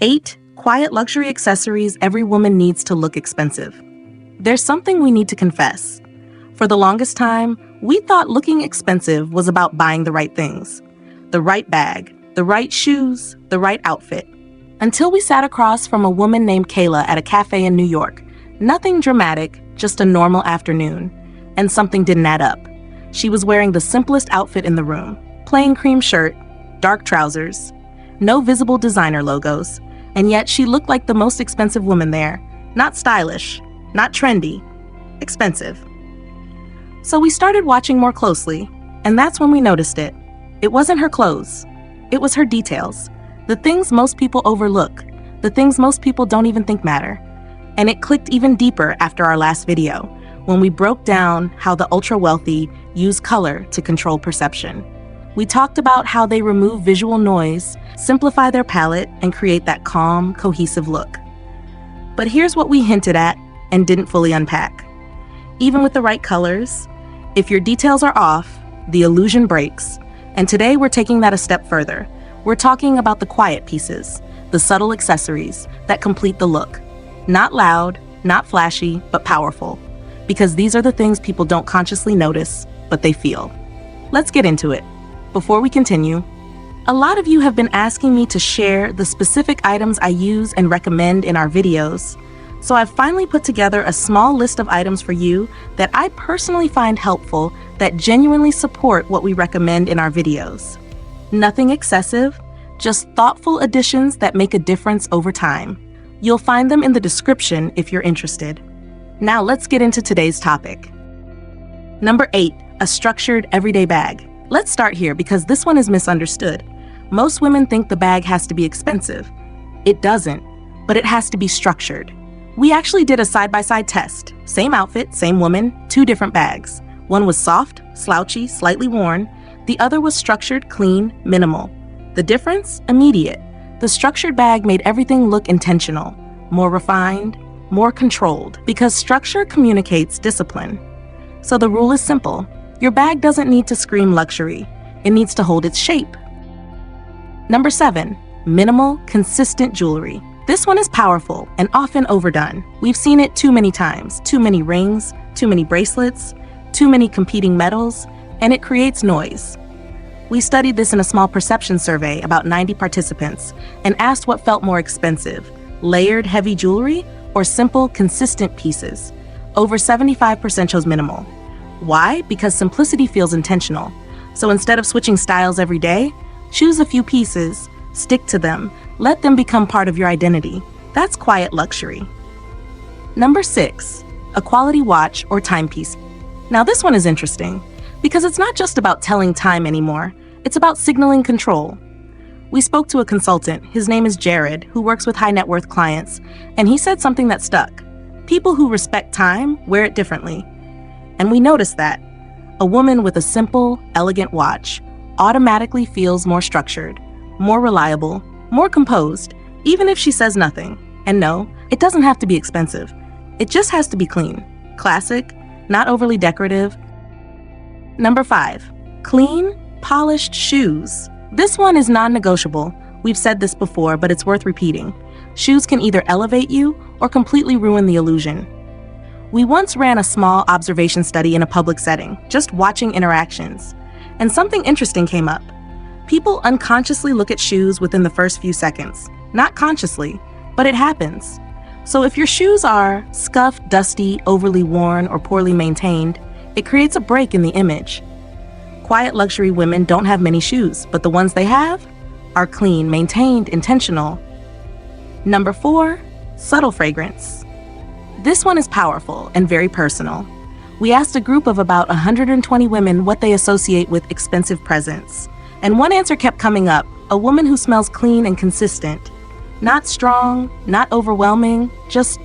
8. Quiet luxury accessories every woman needs to look expensive. There's something we need to confess. For the longest time, we thought looking expensive was about buying the right things. The right bag, the right shoes, the right outfit. Until we sat across from a woman named Kayla at a cafe in New York. Nothing dramatic, just a normal afternoon. And something didn't add up. She was wearing the simplest outfit in the room. Plain cream shirt, dark trousers, no visible designer logos, and yet she looked like the most expensive woman there. Not stylish, not trendy, expensive. So we started watching more closely, and that's when we noticed it. It wasn't her clothes. It was her details. The things most people overlook, the things most people don't even think matter. And it clicked even deeper after our last video, when we broke down how the ultra-wealthy use color to control perception. We talked about how they remove visual noise, simplify their palette, and create that calm, cohesive look. But here's what we hinted at and didn't fully unpack. Even with the right colors, if your details are off, the illusion breaks. And today we're taking that a step further. We're talking about the quiet pieces, the subtle accessories that complete the look. Not loud, not flashy, but powerful. Because these are the things people don't consciously notice, but they feel. Let's get into it. Before we continue, a lot of you have been asking me to share the specific items I use and recommend in our videos. So I've finally put together a small list of items for you that I personally find helpful that genuinely support what we recommend in our videos. Nothing excessive, just thoughtful additions that make a difference over time. You'll find them in the description if you're interested. Now let's get into today's topic. Number 8, a structured everyday bag. Let's start here because this one is misunderstood. Most women think the bag has to be expensive. It doesn't, but it has to be structured. We actually did a side-by-side test. Same outfit, same woman, 2 different bags. One was soft, slouchy, slightly worn. The other was structured, clean, minimal. The difference? Immediate. The structured bag made everything look intentional, more refined, more controlled, because structure communicates discipline. So the rule is simple. Your bag doesn't need to scream luxury. It needs to hold its shape. Number 7, minimal, consistent jewelry. This one is powerful and often overdone. We've seen it too many times. Too many rings, too many bracelets, too many competing metals, and it creates noise. We studied this in a small perception survey, about 90 participants, and asked what felt more expensive, layered, heavy jewelry or simple, consistent pieces. Over 75% chose minimal. Why? Because simplicity feels intentional. So instead of switching styles every day, choose a few pieces, stick to them, let them become part of your identity. That's quiet luxury. Number 6, a quality watch or timepiece. Now this one is interesting because it's not just about telling time anymore, it's about signaling control. We spoke to a consultant, his name is Jared, who works with high net worth clients, and he said something that stuck. People who respect time wear it differently. And we noticed that a woman with a simple, elegant watch automatically feels more structured, more reliable, more composed, even if she says nothing. And no, it doesn't have to be expensive. It just has to be clean, classic, not overly decorative. Number 5, clean, polished shoes. This one is non-negotiable. We've said this before, but it's worth repeating. Shoes can either elevate you or completely ruin the illusion. We once ran a small observation study in a public setting, just watching interactions. And something interesting came up. People unconsciously look at shoes within the first few seconds. Not consciously, but it happens. So if your shoes are scuffed, dusty, overly worn, or poorly maintained, it creates a break in the image. Quiet luxury women don't have many shoes, but the ones they have are clean, maintained, intentional. Number 4, subtle fragrance. This one is powerful and very personal. We asked a group of about 120 women what they associate with expensive presents. And one answer kept coming up, a woman who smells clean and consistent. Not strong, not overwhelming, just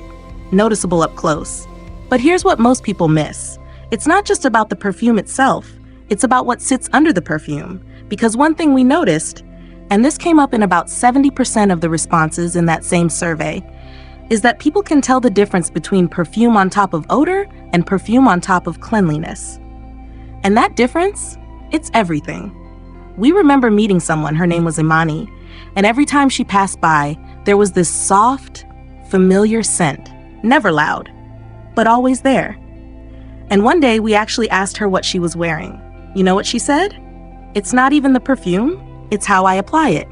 noticeable up close. But here's what most people miss. It's not just about the perfume itself, it's about what sits under the perfume. Because one thing we noticed, and this came up in about 70% of the responses in that same survey, is that people can tell the difference between perfume on top of odor and perfume on top of cleanliness. And that difference, it's everything. We remember meeting someone, her name was Imani, and every time she passed by, There was this soft, familiar scent, never loud, but always there. And one day we actually asked her what she was wearing. You know what she said? "It's not even the perfume, it's how I apply it."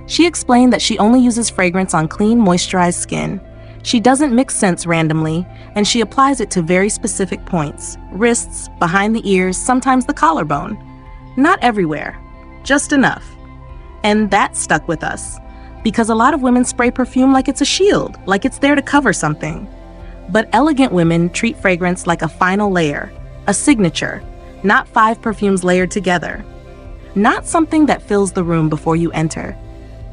She explained that she only uses fragrance on clean, moisturized skin. She doesn't mix scents randomly, and she applies it to very specific points: wrists, behind the ears, sometimes the collarbone. Not everywhere, just enough. And that stuck with us, because a lot of women spray perfume like it's a shield, like it's there to cover something. But elegant women treat fragrance like a final layer, a signature, not 5 perfumes layered together. Not something that fills the room before you enter.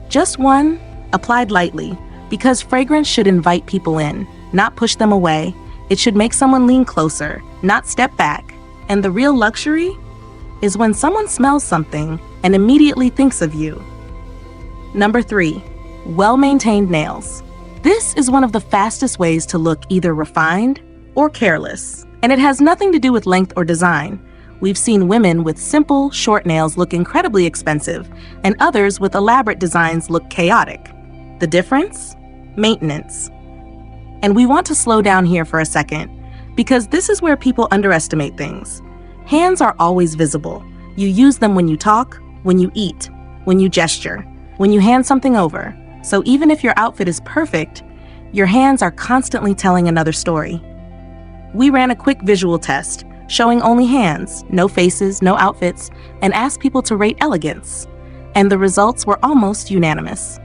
Just one, applied lightly, because fragrance should invite people in, not push them away. It should make someone lean closer, not step back. And the real luxury is when someone smells something and immediately thinks of you. Number 3, well-maintained nails. This is one of the fastest ways to look either refined or careless, and it has nothing to do with length or design. We've seen women with simple, short nails look incredibly expensive, and others with elaborate designs look chaotic. The difference? Maintenance. And we want to slow down here for a second, because this is where people underestimate things. Hands are always visible. You use them when you talk, when you eat, when you gesture, when you hand something over. So even if your outfit is perfect, your hands are constantly telling another story. We ran a quick visual test, showing only hands, no faces, no outfits, and asked people to rate elegance. And the results were almost unanimous.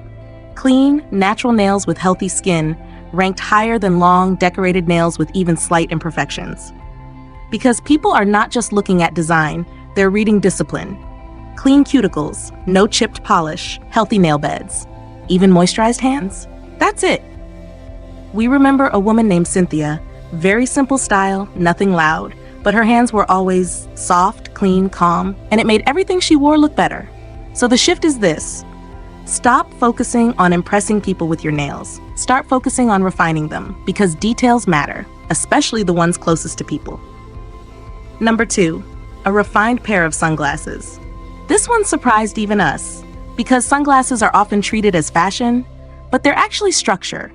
Clean, natural nails with healthy skin ranked higher than long, decorated nails with even slight imperfections. Because people are not just looking at design, they're reading discipline. Clean cuticles, no chipped polish, healthy nail beds, even moisturized hands. That's it. We remember a woman named Cynthia, very simple style, nothing loud, but her hands were always soft, clean, calm, and it made everything she wore look better. So the shift is this. Stop focusing on impressing people with your nails. Start focusing on refining them, because details matter, especially the ones closest to people. Number 2, a refined pair of sunglasses. This one surprised even us, because sunglasses are often treated as fashion, but they're actually structure.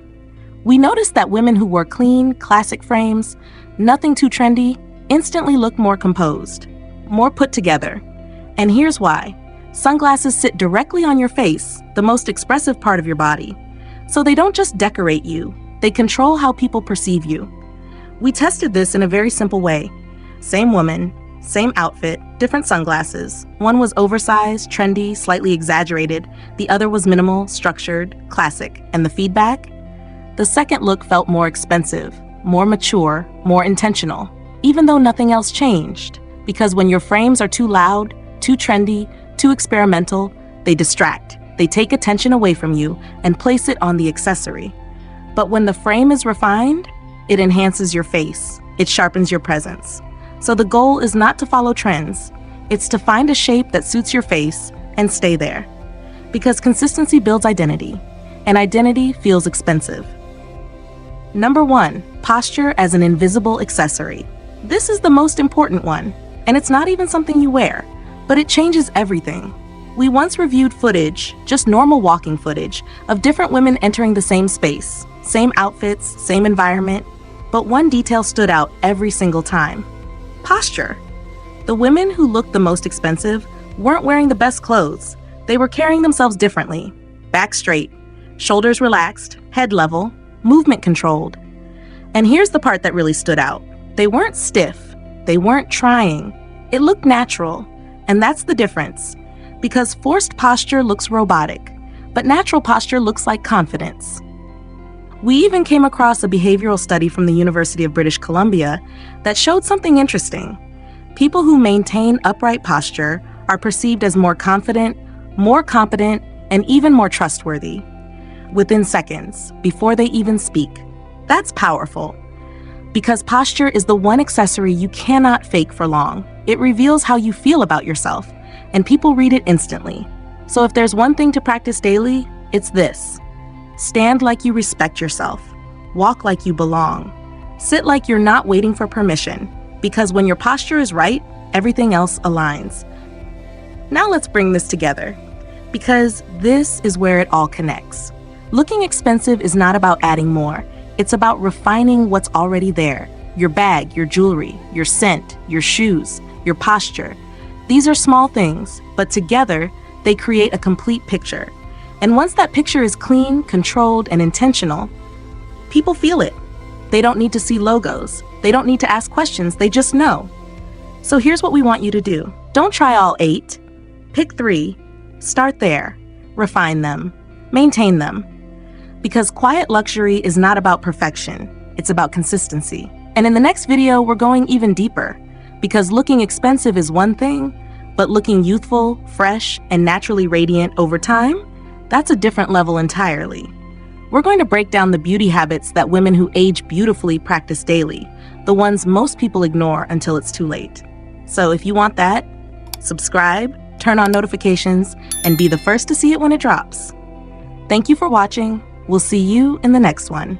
We noticed that women who wore clean, classic frames, nothing too trendy, instantly look more composed, more put together. And here's why. Sunglasses sit directly on your face, the most expressive part of your body. So they don't just decorate you, they control how people perceive you. We tested this in a very simple way. Same woman, same outfit, different sunglasses. One was oversized, trendy, slightly exaggerated. The other was minimal, structured, classic. And the feedback? The second look felt more expensive, more mature, more intentional, even though nothing else changed. Because when your frames are too loud, too trendy, too experimental, they distract. They take attention away from you and place it on the accessory. But when the frame is refined, it enhances your face. It sharpens your presence. So the goal is not to follow trends. It's to find a shape that suits your face and stay there. Because consistency builds identity, and identity feels expensive. Number 1, posture as an invisible accessory. This is the most important one, and it's not even something you wear, but it changes everything. We once reviewed footage, just normal walking footage, of different women entering the same space, same outfits, same environment, but one detail stood out every single time. Posture. The women who looked the most expensive weren't wearing the best clothes. They were carrying themselves differently. Back straight, shoulders relaxed, head level, movement controlled. And here's the part that really stood out. They weren't stiff. They weren't trying. It looked natural. And that's the difference. Because forced posture looks robotic, but natural posture looks like confidence. We even came across a behavioral study from the University of British Columbia that showed something interesting. People who maintain upright posture are perceived as more confident, more competent, and even more trustworthy. Within seconds, before they even speak. That's powerful. Because posture is the one accessory you cannot fake for long. It reveals how you feel about yourself, and people read it instantly. So if there's one thing to practice daily, it's this. Stand like you respect yourself. Walk like you belong. Sit like you're not waiting for permission, because when your posture is right, everything else aligns. Now let's bring this together, because this is where it all connects. Looking expensive is not about adding more. It's about refining what's already there. Your bag, your jewelry, your scent, your shoes, your posture. These are small things, but together, they create a complete picture. And once that picture is clean, controlled, and intentional, people feel it. They don't need to see logos. They don't need to ask questions. They just know. So here's what we want you to do. Don't try all 8. Pick 3. Start there. Refine them. Maintain them. Because quiet luxury is not about perfection. It's about consistency. And in the next video, we're going even deeper. Because looking expensive is one thing, but looking youthful, fresh, and naturally radiant over time, that's a different level entirely. We're going to break down the beauty habits that women who age beautifully practice daily, the ones most people ignore until it's too late. So if you want that, subscribe, turn on notifications, and be the first to see it when it drops. Thank you for watching. We'll see you in the next one.